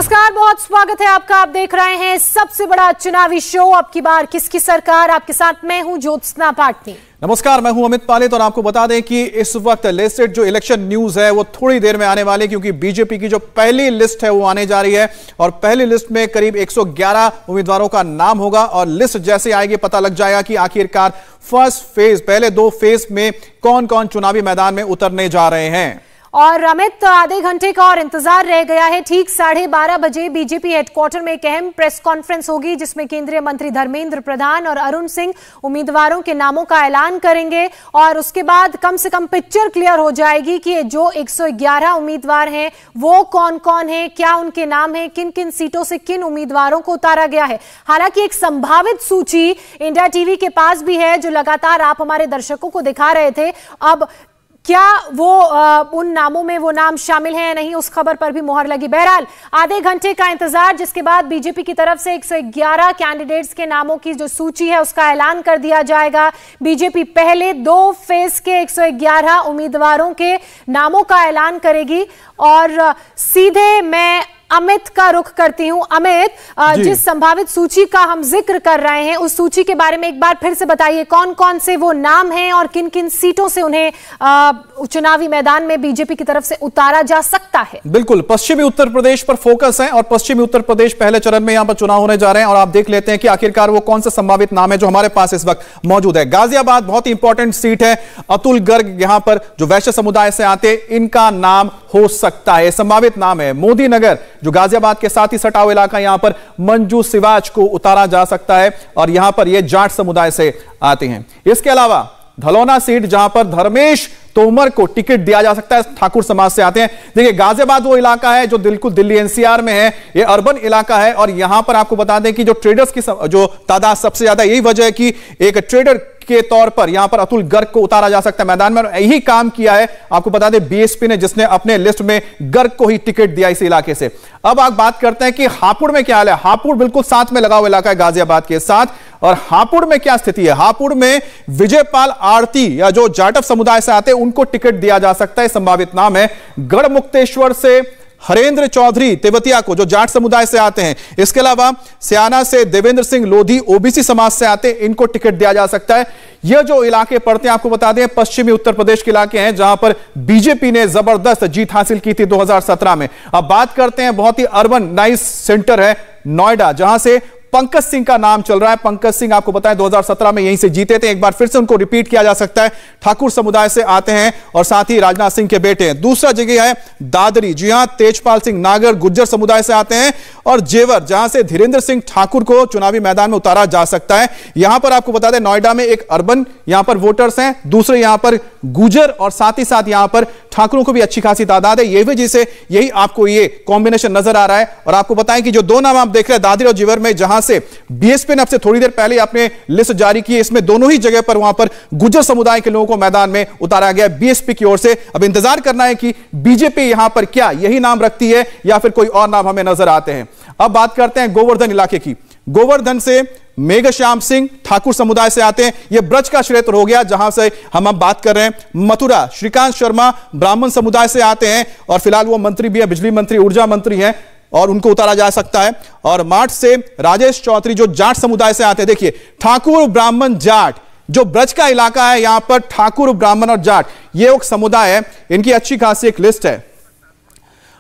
नमस्कार, बहुत स्वागत है आपका। आप देख रहे हैं सबसे बड़ा चुनावी शो अब की बार किसकी सरकार। आपके साथ मैं हूं ज्योत्सना पाटनी। नमस्कार, मैं हूं अमित पालित और आपको बता दें कि इस वक्त लेटेस्ट जो इलेक्शन न्यूज है वो थोड़ी देर में आने वाली है, क्योंकि बीजेपी की जो पहली लिस्ट है वो आने जा रही है और पहली लिस्ट में करीब 111 उम्मीदवारों का नाम होगा और लिस्ट जैसे आएगी पता लग जाएगा कि आखिरकार फर्स्ट फेज, पहले 2 फेज में कौन कौन चुनावी मैदान में उतरने जा रहे हैं। और अमित, आधे घंटे का और इंतजार रह गया है। ठीक 12:30 बजे बीजेपी हेडक्वार्टर में एक अहम प्रेस कॉन्फ्रेंस होगी जिसमें केंद्रीय मंत्री धर्मेंद्र प्रधान और अरुण सिंह उम्मीदवारों के नामों का ऐलान करेंगे और उसके बाद कम से कम पिक्चर क्लियर हो जाएगी कि जो 111 उम्मीदवार हैं वो कौन कौन है, क्या उनके नाम है, किन किन सीटों से किन उम्मीदवारों को उतारा गया है। हालांकि एक संभावित सूची इंडिया टीवी के पास भी है जो लगातार आप हमारे दर्शकों को दिखा रहे थे। अब क्या वो उन नामों में वो नाम शामिल हैं या नहीं, उस खबर पर भी मुहर लगी। बहरहाल आधे घंटे का इंतजार, जिसके बाद बीजेपी की तरफ से 111 कैंडिडेट्स के नामों की जो सूची है उसका ऐलान कर दिया जाएगा। बीजेपी पहले 2 फेज के 111 उम्मीदवारों के नामों का ऐलान करेगी और सीधे मैं अमित का रुख करती हूं। अमित, जिस संभावित सूची का हम जिक्र कर रहे हैं उस सूची के बारे में एक बार फिर से बताइए, कौन कौन से वो नाम हैं और किन किन सीटों से उन्हें चुनावी मैदान में बीजेपी की तरफ से उतारा जा सकता है। बिल्कुल, पश्चिमी उत्तर प्रदेश पर फोकस है और पश्चिमी उत्तर प्रदेश पहले चरण में यहां पर चुनाव होने जा रहे हैं और आप देख लेते हैं कि आखिरकार वो कौन सा संभावित नाम है जो हमारे पास इस वक्त मौजूद है। गाजियाबाद बहुत ही इंपॉर्टेंट सीट है। अतुल गर्ग यहां पर जो वैश्य समुदाय से आते इनका नाम हो सकता है, संभावित नाम है। मोदी नगर जो गाजियाबाद के साथ ही सटा हुआ इलाका, यहां पर मंजू सिवाच को उतारा जा सकता है और यहां पर ये जाट समुदाय से आते हैं। इसके अलावा धलौना सीट जहां पर धर्मेश तोमर को टिकट दिया जा सकता है, ठाकुर समाज से आते हैं। देखिए, गाजियाबाद वो इलाका है जो बिल्कुल दिल्ली एनसीआर में है, ये अर्बन इलाका है और यहां पर आपको बता दें कि जो ट्रेडर्स की जो तादाद सबसे ज्यादा, यही वजह है कि एक ट्रेडर के तौर पर यहां पर अतुल गर्ग को उतारा जा सकता है मैदान में और यही काम किया है आपको बता दें बीएसपी ने, जिसने अपने लिस्ट में गर्ग को ही टिकट दिया इस इलाके से। अब आप बात करते हैं कि हापुड़ में क्या हाल है। हापुड़ बिल्कुल साथ में लगा हुआ इलाका है गाजियाबाद के साथ और हापुड़ में क्या स्थिति है। हापुड़ में विजयपाल आरती या जो जाटव समुदाय से आते हैं उनको टिकट दिया जा सकता है, संभावित नाम है। गढ़मुक्तेश्वर से हरेंद्र चौधरी तेवतिया को जो जाट समुदाय से आते हैं, इसके अलावा सियाना से देवेंद्र सिंह लोधी ओबीसी समाज से आते हैं, इनको टिकट दिया जा सकता है। ये जो इलाके पड़ते हैं आपको बता दें पश्चिमी उत्तर प्रदेश के इलाके हैं जहां पर बीजेपी ने जबरदस्त जीत हासिल की थी 2017 में। अब बात करते हैं बहुत ही अर्बन नाइस सेंटर है नोएडा, जहां से पंकज सिंह का नाम चल रहा है। पंकज सिंह आपको बताएं 2017 में यहीं से जीते थे, एक बार फिर से उनको रिपीट किया जा सकता है। ठाकुर समुदाय से आते हैं और साथ ही राजनाथ सिंह के बेटे हैं। दूसरा जगह है दादरी, जी हां, तेजपाल सिंह नागर गुज्जर समुदाय से आते हैं और जेवर जहां से धीरेन्द्र सिंह ठाकुर को चुनावी मैदान में उतारा जा सकता है। यहां पर आपको बता दें नोएडा में एक अर्बन यहां पर वोटर्स हैं, दूसरे यहां पर गुज्जर और साथ ही साथ यहां पर ठाकुरों को भी अच्छी खासी तादाद है। ये वजह से यही आपको ये कॉम्बिनेशन नजर आ रहा है। और आपको बताएं कि जो 2 नाम आप देख रहे हैं दादरी और जेवर में, जहां से बीएसपी ने अब से थोड़ी देर पहले अपने लिस्ट जारी की है, इसमें दोनों ही जगह पर वहां पर गुज्जर समुदाय के लोगों को मैदान में उतारा गया बीएसपी की ओर से। अब इंतजार करना है कि बीजेपी यहां पर क्या यही नाम रखती है या फिर कोई और नाम हमें नजर आते हैं। अब बात करते हैं गोवर्धन इलाके की। गोवर्धन से मेघश्याम सिंह ठाकुर समुदाय से आते हैं, यह ब्रज का क्षेत्र हो गया जहां से हम अब बात कर रहे हैं। मथुरा श्रीकांत शर्मा ब्राह्मण समुदाय से आते हैं और फिलहाल वो मंत्री भी है, बिजली मंत्री, ऊर्जा मंत्री हैं और उनको उतारा जा सकता है। और माठ से राजेश चौधरी जो जाट समुदाय से आते हैं। देखिए, ठाकुर ब्राह्मण जाट जो ब्रज का इलाका है, यहां पर ठाकुर ब्राह्मण और जाट ये एक समुदाय है, इनकी अच्छी खासी एक लिस्ट है।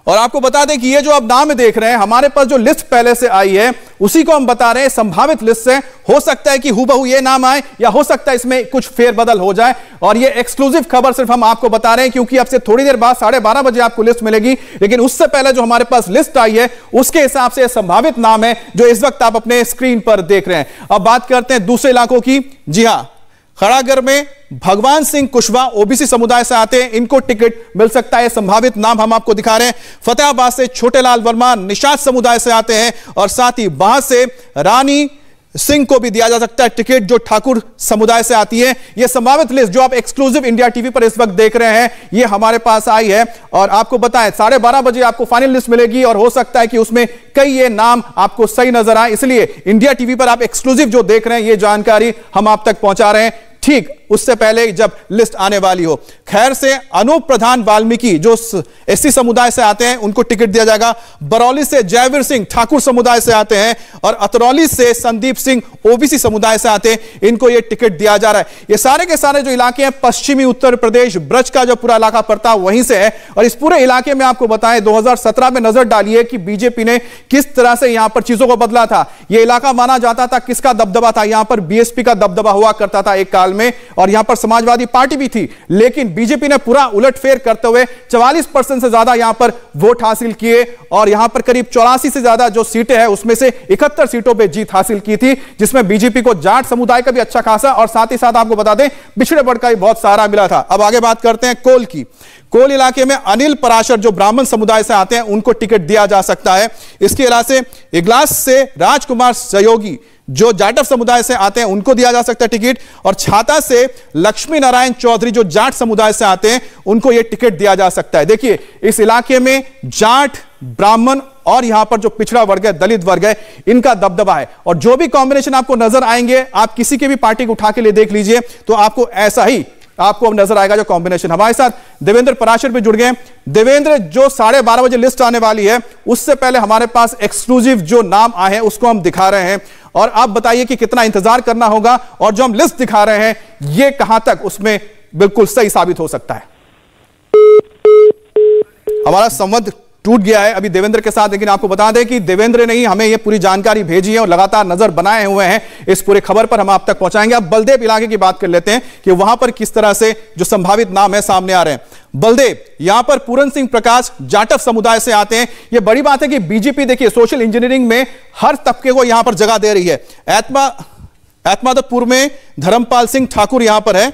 और आपको बता दें कि ये जो आप नाम देख रहे हैं, हमारे पास जो लिस्ट पहले से आई है उसी को हम बता रहे हैं, संभावित लिस्ट से। हो सकता है कि हूबहू ये नाम आए या हो सकता है इसमें कुछ फेरबदल हो जाए और ये एक्सक्लूसिव खबर सिर्फ हम आपको बता रहे हैं क्योंकि अब से थोड़ी देर बाद 12:30 बजे आपको लिस्ट मिलेगी। लेकिन उससे पहले जो हमारे पास लिस्ट आई है उसके हिसाब से संभावित नाम है जो इस वक्त आप अपने स्क्रीन पर देख रहे हैं। अब बात करते हैं दूसरे इलाकों की। जी हां, खड़ागर में भगवान सिंह कुशवाहा ओबीसी समुदाय से आते हैं, इनको टिकट मिल सकता है, संभावित नाम हम आपको दिखा रहे हैं। फतेहाबाद से छोटेलाल वर्मा निषाद समुदाय से आते हैं और साथ ही वहां से रानी सिंह को भी दिया जा सकता है टिकट जो ठाकुर समुदाय से आती है। यह संभावित लिस्ट जो आप एक्सक्लूसिव इंडिया टीवी पर इस वक्त देख रहे हैं ये हमारे पास आई है और आपको बताएं 12:30 बजे आपको फाइनल लिस्ट मिलेगी और हो सकता है कि उसमें कई ये नाम आपको सही नजर आए, इसलिए इंडिया टीवी पर आप एक्सक्लूसिव जो देख रहे हैं ये जानकारी हम आप तक पहुंचा रहे हैं। ठीक उससे पहले जब लिस्ट आने वाली हो। खैर से अनूप प्रधान वाल्मीकि जो एससी समुदाय से आते हैं उनको टिकट दिया जाएगा। बरौली से जयवीर सिंह ठाकुर समुदाय से आते हैं और अतरौली से संदीप सिंह ओबीसी समुदाय से आते हैं, इनको यह टिकट दिया जा रहा है। ये सारे के सारे जो इलाके हैं पश्चिमी उत्तर प्रदेश ब्रज का जो पूरा इलाका पड़ता है वहीं से है। और इस पूरे इलाके में आपको बताएं 2017 में नजर डालिए कि बीजेपी ने किस तरह से यहां पर चीजों को बदला था। यह इलाका माना जाता था किसका दबदबा था, यहां पर बीएसपी का दबदबा हुआ करता था एक काल में, और यहां पर समाजवादी पार्टी भी थी। लेकिन बीजेपी ने पूरा उलटफेर करते हुए 44% से ज्यादा यहां पर वोट हासिल किए और यहां पर करीब 84 से ज्यादा जो सीटें हैं उसमें से 71 सीटों पर जीत हासिल की थी, जिसमें बीजेपी को जाट समुदाय का भी अच्छा खासा और साथ ही साथ आपको बता दें पिछड़े वर्ग का भी बहुत सारा मिला था। अब आगे बात करते हैं कोल की। कोल इलाके में अनिल पराशर जो ब्राह्मण समुदाय से आते हैं उनको टिकट दिया जा सकता है। इसके अलावा से इगलास से राजकुमार सहयोगी जो जाटव समुदाय से आते हैं उनको दिया जा सकता है टिकट, और छाता से लक्ष्मी नारायण चौधरी जो जाट समुदाय से आते हैं उनको यह टिकट दिया जा सकता है। देखिए इस इलाके में जाट, ब्राह्मण और यहां पर जो पिछड़ा वर्ग है, दलित वर्ग है, इनका दबदबा है। और जो भी कॉम्बिनेशन आपको नजर आएंगे, आप किसी के भी पार्टी को उठा के लिए देख लीजिए तो आपको ऐसा ही आपको अब नजर आएगा जो कॉम्बिनेशन। हमारे साथ देवेंद्र पराशर भी जुड़ गए। देवेंद्र, जो 12:30 बजे लिस्ट आने वाली है उससे पहले हमारे पास एक्सक्लूसिव जो नाम आए हैं उसको हम दिखा रहे हैं, और आप बताइए कि कितना इंतजार करना होगा और जो हम लिस्ट दिखा रहे हैं ये कहां तक उसमें बिल्कुल सही साबित हो सकता है। हमारा संवाद टूट गया है अभी देवेंद्र के साथ, लेकिन आपको बता दें कि देवेंद्र ने ही हमें यह पूरी जानकारी भेजी है और लगातार नजर बनाए हुए हैं इस पूरे खबर पर, हम आप तक पहुंचाएंगे। अब बलदेव इलाके की बात कर लेते हैं कि वहां पर किस तरह से जो संभावित नाम है सामने आ रहे हैं। बलदेव, यहां पर पूरन सिंह प्रकाश जाटव समुदाय से आते हैं। यह बड़ी बात है कि बीजेपी देखिए सोशल इंजीनियरिंग में हर तबके को यहां पर जगह दे रही है। एतमादपुर में धर्मपाल सिंह ठाकुर यहां पर है,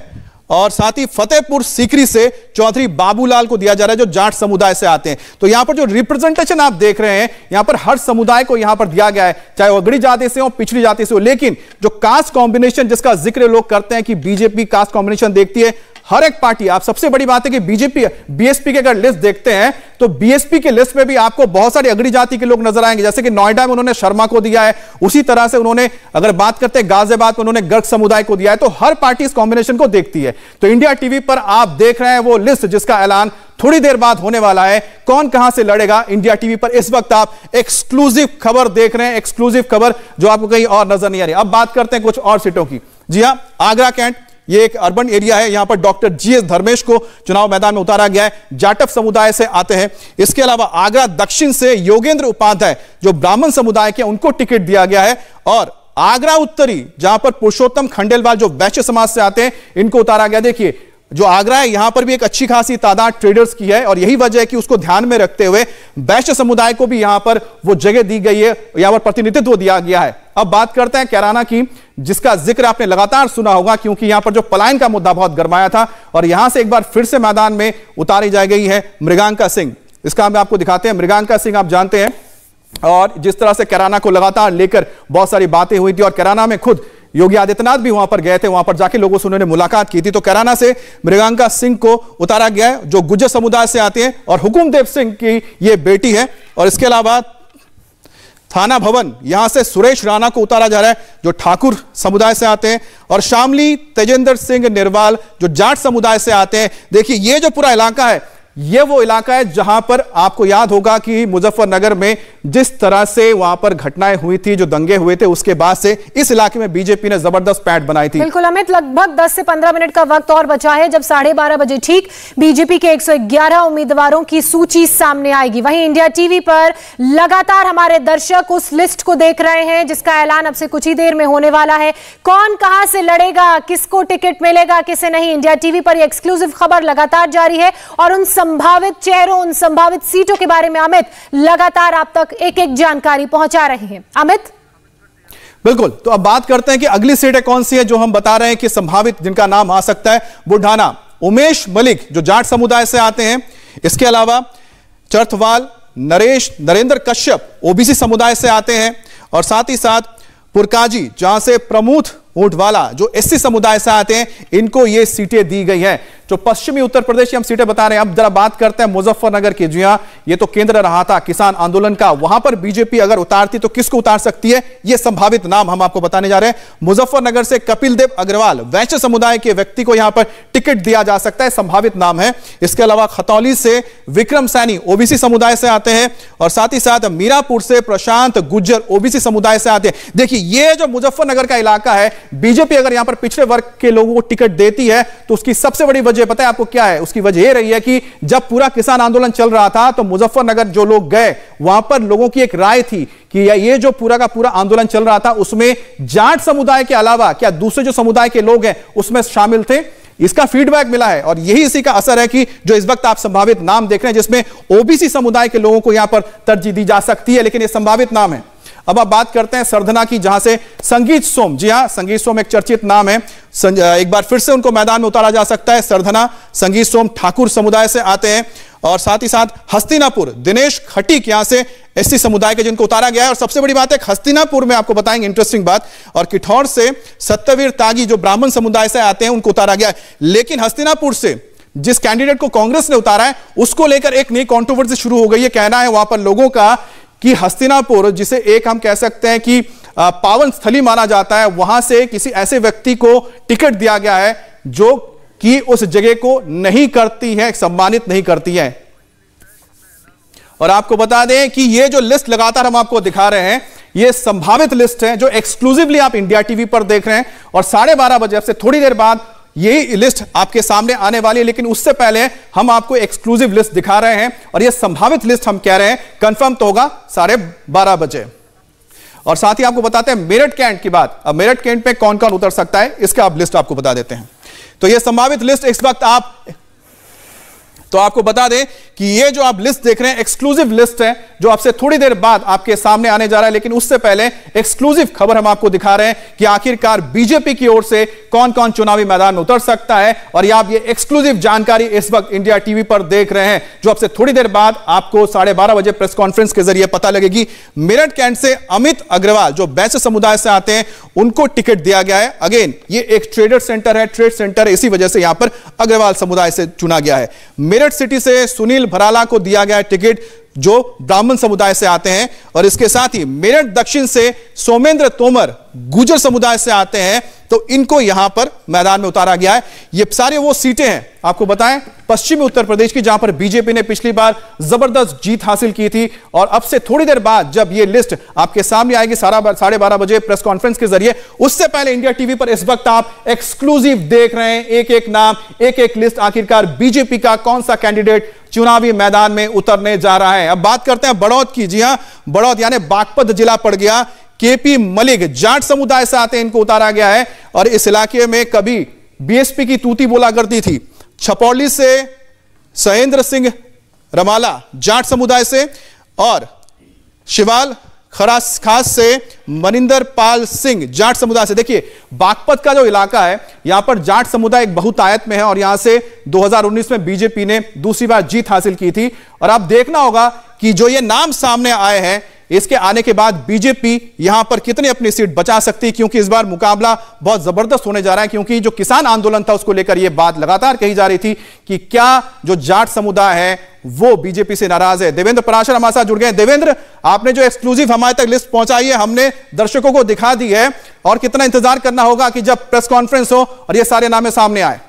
और साथ ही फतेहपुर सीकरी से चौधरी बाबूलाल को दिया जा रहा है जो जाट समुदाय से आते हैं। तो यहां पर जो रिप्रेजेंटेशन आप देख रहे हैं यहां पर हर समुदाय को यहां पर दिया गया है, चाहे वो अगड़ी जाति से हो, पिछड़ी जाति से हो। लेकिन जो कास्ट कॉम्बिनेशन जिसका जिक्र लोग करते हैं कि बीजेपी कास्ट कॉम्बिनेशन देखती है, हर एक पार्टी, आप सबसे बड़ी बात है कि बीजेपी बीएसपी की अगर लिस्ट देखते हैं तो बीएसपी की लिस्ट में भी आपको बहुत सारी अगड़ी जाति के लोग नजर आएंगे। जैसे कि नोएडा में उन्होंने शर्मा को दिया है, उसी तरह से उन्होंने अगर बात करते हैं गाजियाबाद में उन्होंने गर्ग समुदाय को दिया है। तो हर पार्टी इस कॉम्बिनेशन को देखती है। तो इंडिया टीवी पर आप देख रहे हैं वो लिस्ट जिसका ऐलान थोड़ी देर बाद होने वाला है। कौन कहां से लड़ेगा, इंडिया टीवी पर इस वक्त आप एक्सक्लूसिव खबर देख रहे हैं, एक्सक्लूसिव खबर जो आपको कहीं और नजर नहीं आ रही। अब बात करते हैं कुछ और सीटों की। जी हां, आगरा कैंट ये एक अर्बन एरिया है, यहां पर डॉक्टर जीएस धर्मेश को चुनाव मैदान में उतारा गया है, जाटव समुदाय से आते हैं। इसके अलावा आगरा दक्षिण से योगेंद्र उपाध्याय जो ब्राह्मण समुदाय के उनको टिकट दिया गया है, और आगरा उत्तरी जहां पर पुरुषोत्तम खंडेलवाल जो वैश्य समाज से आते हैं इनको उतारा गया। देखिए जो आगरा है यहां पर भी एक अच्छी खासी तादाद ट्रेडर्स की है, और यही वजह है कि उसको ध्यान में रखते हुए वैश्य समुदाय को भी यहां पर वो जगह दी गई है, यहां पर प्रतिनिधित्व दिया गया है। अब बात करते हैं कैराना की, जिसका जिक्र आपने लगातार सुना होगा क्योंकि यहां पर जो पलायन का मुद्दा बहुत गरमाया था, और यहां से एक बार फिर से मैदान में उतारी जा गई है मृगांका सिंह। इसका हम आपको दिखाते हैं। मृगांका सिंह आप जानते हैं, और जिस तरह से कैराना को लगातार लेकर बहुत सारी बातें हुई थी, और कैराना में खुद योगी आदित्यनाथ भी वहां पर गए थे, वहां पर जाके लोगों से उन्होंने मुलाकात की थी। तो कैराना से मृगांका सिंह को उतारा गया है जो गुज्जर समुदाय से आते हैं, और हुकुमदेव सिंह की ये बेटी है। और इसके अलावा थाना भवन यहां से सुरेश राणा को उतारा जा रहा है जो ठाकुर समुदाय से आते हैं, और शामली तेजेंद्र सिंह निर्वाल जो जाट समुदाय से आते हैं। देखिए ये जो पूरा इलाका है ये वो इलाका है जहां पर आपको याद होगा कि मुजफ्फरनगर में जिस तरह से वहां पर घटनाएं हुई थी, जो दंगे हुए थे, उसके बाद से इस इलाके में बीजेपी ने जबरदस्त पैठ बनाई थी। बिल्कुल अमित, लगभग 10 से 15 मिनट का वक्त और बचा है जब 12:30 बजे ठीक बीजेपी के 111 उम्मीदवारों की सूची सामने आएगी। वहीं इंडिया टीवी पर लगातार हमारे दर्शक उस लिस्ट को देख रहे हैं जिसका ऐलान अब से कुछ ही देर में होने वाला है। कौन कहां से लड़ेगा, किसको टिकट मिलेगा, किसे नहीं, इंडिया टीवी पर एक्सक्लूसिव खबर लगातार जारी है, और उन संभावित चेहरों, उन संभावित सीटों के बारे में अमित लगातार आप तक एक एक जानकारी पहुंचा रहे हैं। अमित बिल्कुल, तो अब बात करते हैं कि अगली सीटें कौन सी है जो हम बता रहे हैं कि संभावित जिनका नाम आ सकता है। बुढ़ाना उमेश मलिक जो जाट समुदाय से आते हैं, इसके अलावा चरथवाल नरेंद्र कश्यप ओबीसी समुदाय से आते हैं, और साथ ही साथ पुरकाजी जहां से प्रमुख ऊंटवाला जो एससी समुदाय से आते हैं, इनको ये सीटें दी गई हैं। जो पश्चिमी उत्तर प्रदेश की हम सीटें बता रहे हैं। अब जरा बात करते हैं मुजफ्फरनगर की। जी हां, ये तो केंद्र रहा था किसान आंदोलन का, वहां पर बीजेपी अगर उतारती तो किसको उतार सकती है, ये संभावित नाम हम आपको बताने जा रहे हैं। मुजफ्फरनगर से कपिल देव अग्रवाल वैश्य समुदाय के व्यक्ति को यहां पर टिकट दिया जा सकता है, संभावित नाम है। इसके अलावा खतौली से विक्रम सैनी ओबीसी समुदाय से आते हैं, और साथ ही साथ मीरापुर से प्रशांत गुज्जर ओबीसी समुदाय से आते हैं। देखिए, ये जो मुजफ्फरनगर का इलाका है, बीजेपी अगर यहां पर पिछड़े वर्ग के लोगों को टिकट देती है तो उसकी सबसे बड़ी वजह पता है आपको क्या है? उसकी वजह यह रही है कि जब पूरा किसान आंदोलन चल रहा था तो मुजफ्फरनगर जो लोग गए, वहां पर लोगों की एक राय थी कि ये जो पूरा का पूरा आंदोलन चल रहा था उसमें जाट समुदाय के अलावा क्या दूसरे जो समुदाय के लोग हैं उसमें शामिल थे। इसका फीडबैक मिला है और यही इसी का असर है कि जो इस वक्त आप संभावित नाम देख रहे हैं जिसमें ओबीसी समुदाय के लोगों को यहां पर तरजीह दी जा सकती है, लेकिन ये संभावित नाम है। अब आप बात करते हैं सरधना की, जहां से संगीत सोम, जी हां, संगीत सोम एक चर्चित नाम है। एक बार फिर से उनको मैदान में उतारा जा सकता है। सरधना संगीत सोम ठाकुर समुदाय से आते हैं, और साथ ही साथ हस्तिनापुर दिनेश खटीक यहां से एससी समुदाय के जिनको उतारा गया है। और सबसे बड़ी बात है हस्तिनापुर में आपको बताएंगे इंटरेस्टिंग बात, और किठौर से सत्यवीर तागी जो ब्राह्मण समुदाय से आते हैं उनको उतारा गया है। लेकिन हस्तिनापुर से जिस कैंडिडेट को कांग्रेस ने उतारा है उसको लेकर एक नई कंट्रोवर्सी शुरू हो गई है। कहना है वहां पर लोगों का कि हस्तिनापुर, जिसे एक हम कह सकते हैं कि पावन स्थली माना जाता है, वहां से किसी ऐसे व्यक्ति को टिकट दिया गया है जो कि उस जगह को नहीं करती है, सम्मानित नहीं करती है। और आपको बता दें कि ये जो लिस्ट लगातार हम आपको दिखा रहे हैं, ये संभावित लिस्ट है जो एक्सक्लूसिवली आप इंडिया टीवी पर देख रहे हैं, और 12:30 बजे, अब से थोड़ी देर बाद यही लिस्ट आपके सामने आने वाली है। लेकिन उससे पहले हम आपको एक्सक्लूसिव लिस्ट दिखा रहे हैं, और यह संभावित लिस्ट हम कह रहे हैं कंफर्म तो होगा 12:30 बजे। और साथ ही आपको बताते हैं मेरठ कैंट की बात। अब मेरठ कैंट पे कौन कौन उतर सकता है इसका आप लिस्ट आपको बता देते हैं। तो यह संभावित लिस्ट इस वक्त आपको बता दें कि ये जो आप लिस्ट देख रहे हैं एक्सक्लूसिव लिस्ट है जो आपसे थोड़ी देर बाद आपके सामने आने जा रहा है। लेकिन उससे पहले एक्सक्लूसिव खबर हम आपको दिखा रहे हैं कि आखिरकार बीजेपी की ओर से कौन कौन चुनावी मैदान में उतर सकता है, और ये आप ये एक्सक्लूसिव जानकारी इस वक्त इंडिया टीवी पर देख रहे हैं, जो आपसे थोड़ी देर बाद आपको 12:30 बजे प्रेस कॉन्फ्रेंस के जरिए पता लगेगी। मेरठ कैंट से अमित अग्रवाल जो वैश्य समुदाय से आते हैं उनको टिकट दिया गया है। अगेन ये एक ट्रेड सेंटर है, इसी वजह से यहां पर अग्रवाल समुदाय से चुना गया है। मेरठ सिटी से सुनील भराला को दिया गया टिकट जो ब्राह्मण समुदाय से आते हैं, और इसके साथ ही मेरठ दक्षिण से सोमेंद्र तोमर गुजर समुदाय से आते हैं, तो इनको यहां पर मैदान में उतारा गया है। ये सारे वो सीटें हैं आपको बताएं पश्चिमी उत्तर प्रदेश की, जहां पर बीजेपी ने पिछली बार जबरदस्त जीत हासिल की थी। और अब से थोड़ी देर बाद जब ये लिस्ट आपके सामने आएगी 12:30 बजे प्रेस कॉन्फ्रेंस के जरिए, उससे पहले इंडिया टीवी पर इस वक्त आप एक्सक्लूसिव देख रहे हैं एक एक नाम, एक एक लिस्ट, आखिरकार बीजेपी का कौन सा कैंडिडेट चुनावी मैदान में उतरने जा रहा है। अब बात करते हैं बड़ौद की। जी हां, बड़ौद यानी बागपत जिला पड़ गया। केपी मलिक जाट समुदाय से आते हैं, इनको उतारा गया है, और इस इलाके में कभी बीएसपी की तूती बोला करती थी। छपौली से सहेंद्र सिंह रमाला जाट समुदाय से, और शिवाल खास से मनिंदर पाल सिंह जाट समुदाय से। देखिए बागपत का जो इलाका है यहां पर जाट समुदाय एक बहुतायत में है, और यहां से 2019 में बीजेपी ने दूसरी बार जीत हासिल की थी। और आप देखना होगा कि जो ये नाम सामने आए हैं इसके आने के बाद बीजेपी यहां पर कितनी अपनी सीट बचा सकती है, क्योंकि इस बार मुकाबला बहुत जबरदस्त होने जा रहा है। क्योंकि जो किसान आंदोलन था उसको लेकर यह बात लगातार कही जा रही थी कि क्या जो जाट समुदाय है वो बीजेपी से नाराज है। देवेंद्र पराशर हमारे साथ जुड़ गए। देवेंद्र, आपने जो एक्सक्लूसिव हमारे तक लिस्ट पहुंचाई है हमने दर्शकों को दिखा दी है, और कितना इंतजार करना होगा कि जब प्रेस कॉन्फ्रेंस हो और ये सारे नामे सामने आए?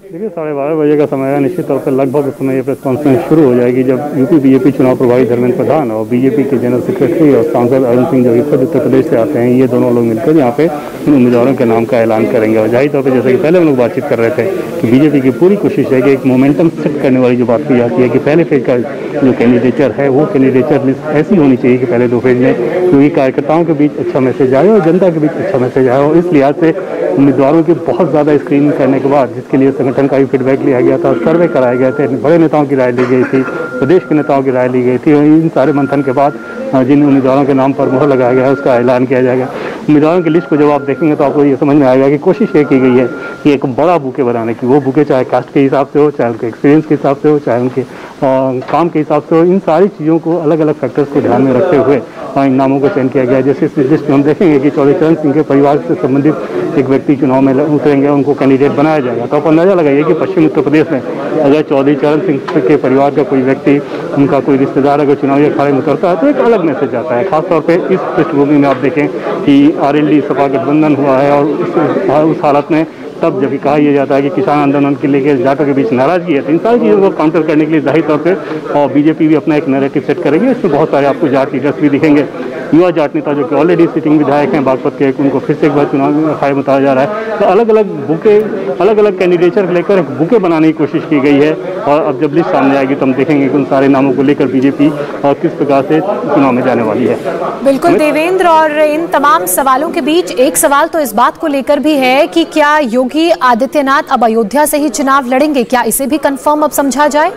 देखिए 12:30 बजे का समय है, निश्चित तौर पर लगभग उस समय ये प्रेस कॉन्फ्रेंस शुरू हो जाएगी जब यूपी बीजेपी चुनाव प्रभारी धर्मेंद्र प्रधान और बीजेपी के जनरल सेक्रेटरी और सांसद अरुण सिंह जो खुद उत्तर प्रदेश से आते हैं, ये दोनों लोग मिलकर यहाँ पे इन उम्मीदवारों के नाम का ऐलान करेंगे। और जाहिर तौर पर जैसे कि पहले हम लोग बातचीत कर रहे थे कि बीजेपी की पूरी कोशिश है कि एक मोमेंटम सेट करने वाली जो बात की जाती है कि पहले फेज का जो कैंडिडेचर है वो कैंडिडेचर लिस्ट ऐसी होनी चाहिए कि पहले 2 फेज में क्योंकि कार्यकर्ताओं के बीच अच्छा मैसेज आए और जनता के बीच अच्छा मैसेज आए। और इस लिहाज से उम्मीदवारों की बहुत ज़्यादा स्क्रीनिंग करने के बाद, जिसके लिए संगठन का भी फीडबैक लिया गया था, सर्वे कराए गए थे, बड़े नेताओं की राय ली गई थी, प्रदेश के नेताओं की राय ली गई थी, और इन सारे मंथन के बाद जिन उम्मीदवारों के नाम पर मोहर लगाया गया है उसका ऐलान किया जाएगा। उम्मीदवारों की लिस्ट को जब आप देखेंगे तो आपको ये समझ में आएगा कि कोशिश ये की गई है कि एक बड़ा बुके बनाने की। वो बुके चाहे कास्ट के हिसाब से हो, चाहे उनके एक्सपीरियंस के हिसाब से हो, चाहे उनके काम के हिसाब से हो, इन सारी चीज़ों को अलग अलग फैक्टर्स को ध्यान में रखते हुए इन नामों को चयन किया गया है। जैसे इस लिस्ट में हम देखेंगे कि चौधरी चरण सिंह के परिवार से संबंधित एक व्यक्ति चुनाव में उतरेंगे, उनको कैंडिडेट बनाया जाएगा। तो आप अंदाजा लगाइए कि पश्चिम उत्तर प्रदेश में अगर चौधरी चरण सिंह के परिवार का कोई व्यक्ति, उनका कोई रिश्तेदार अगर चुनावी अखाड़े में उतरता है तो एक अलग मैसेज आता है। खासतौर पर इस पृष्ठभूमि में आप देखें कि RLD सपा गठबंधन हुआ है और उस हालत में तब जब कहा यह जाता है कि किसान आंदोलन के लेकर जाटों के बीच नाराजगी है, तो इन सारी चीज़ों को काउंटर करने के लिए जाहिर तौर पे और बीजेपी भी अपना एक नैरेटिव सेट करेगी। इसमें बहुत सारे आपको जाट लीडर्स भी दिखेंगे, युवा जाट नेता जो कि ऑलरेडी सिटिंग विधायक हैं बागपत के, उनको फिर से एक बार चुनाव अखाड़े में उतारा जा रहा है। तो अलग अलग बुके, अलग अलग कैंडिडेचर लेकर एक बुके बनाने की कोशिश की गई है। और अब जब लिस्ट सामने आएगी तो हम देखेंगे कि उन सारे नामों को लेकर बीजेपी और किस प्रकार से चुनाव में जाने वाली है। बिल्कुल देवेंद्र, और इन तमाम सवालों के बीच एक सवाल तो इस बात को लेकर भी है कि क्या योगी आदित्यनाथ अब अयोध्या से ही चुनाव लड़ेंगे? क्या इसे भी कंफर्म अब समझा जाए?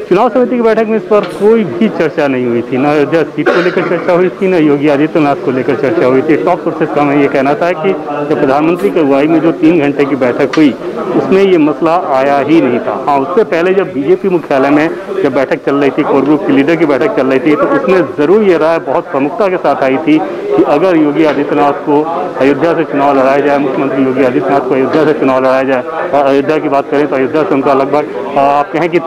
चुनाव समिति की बैठक में इस पर कोई भी चर्चा नहीं हुई थी। न अयोध्या सीट को लेकर चर्चा हुई थी, न योगी आदित्यनाथ को लेकर चर्चा हुई थी। टॉप सोर्सेस का मैं ये कहना था कि जब प्रधानमंत्री की अगुवाई में जो 3 घंटे की बैठक हुई उसमें ये मसला आया ही नहीं था। हाँ, उससे पहले जब बीजेपी मुख्यालय में जब बैठक चल रही थी, कोर ग्रुप की लीडर की बैठक चल रही थी, तो उसमें ज़रूर ये राय बहुत प्रमुखता के साथ आई थी कि अगर योगी आदित्यनाथ को अयोध्या से चुनाव लड़ाया जाए, मुख्यमंत्री योगी आदित्यनाथ को अयोध्या से चुनाव लड़ाया जाए, और अयोध्या की बात करें तो अयोध्या से उनका लगभग आप कहें कि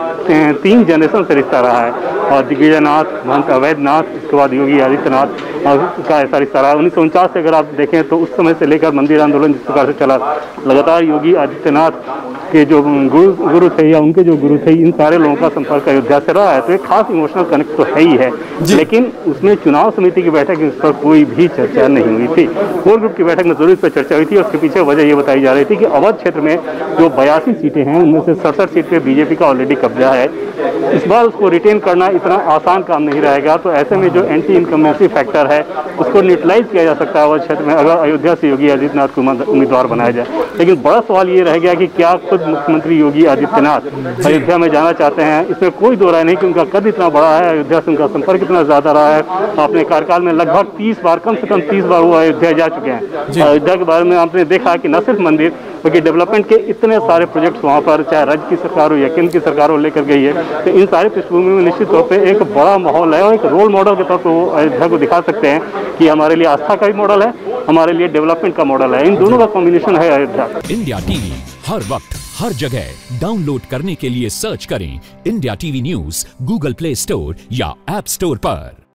3 जनरेशन से रिश्ता रहा है। और दिग्विजयनाथ, महंत अवैधनाथ, उसके बाद योगी आदित्यनाथ का ऐसा रिश्ता रहा। 1949 से अगर आप देखें तो उस समय से लेकर मंदिर आंदोलन जिस प्रकार से चला, लगातार योगी आदित्यनाथ के जो गुरु थे या उनके जो गुरु थे, इन सारे लोगों का संपर्क अयोध्या से रहा है। तो एक खास इमोशनल कनेक्ट तो है ही है, लेकिन उसमें चुनाव समिति की बैठक में इस पर कोई भी चर्चा नहीं हुई थी। कोर ग्रुप की बैठक में जरूर इस पर चर्चा हुई थी। उसके पीछे वजह ये बताई जा रही थी कि अवध क्षेत्र में जो 82 सीटें हैं उनमें से 67 सीट पे बीजेपी का ऑलरेडी कब्जा है। इस बार उसको रिटेन करना इतना आसान काम नहीं रहेगा। तो ऐसे में जो एंटी इनकम्बेंसी फैक्टर है उसको न्यूट्रलाइज किया जा सकता है अवध क्षेत्र में अगर अयोध्या से योगी आदित्यनाथ को उम्मीदवार बनाया जाए। लेकिन बड़ा सवाल ये रह गया कि क्या खुद मुख्यमंत्री योगी आदित्यनाथ अयोध्या में जाना चाहते हैं? इसमें कोई दो राय नहीं कि उनका कद इतना बड़ा है, अयोध्या से उनका संपर्क इतना ज्यादा रहा है। अपने कार्यकाल में लगभग 30 बार, कम से कम 30 बार वो अयोध्या जा चुके हैं। अयोध्या के बारे में आपने देखा कि न सिर्फ मंदिर बल्कि डेवलपमेंट के इतने सारे प्रोजेक्ट्स वहाँ पर चाहे राज्य की सरकार हो या केंद्र की सरकार हो लेकर गई है। तो इन सारे पृष्ठभूमि में निश्चित तौर पे एक बड़ा माहौल है और एक रोल मॉडल के तौर पर वो अयोध्या को दिखा सकते हैं कि हमारे लिए आस्था का भी मॉडल है, हमारे लिए डेवलपमेंट का मॉडल है। इन दोनों का कॉम्बिनेशन है अयोध्या। इंडिया टीवी हर वक्त हर जगह डाउनलोड करने के लिए सर्च करें India TV news Google play store या ऐप स्टोर पर।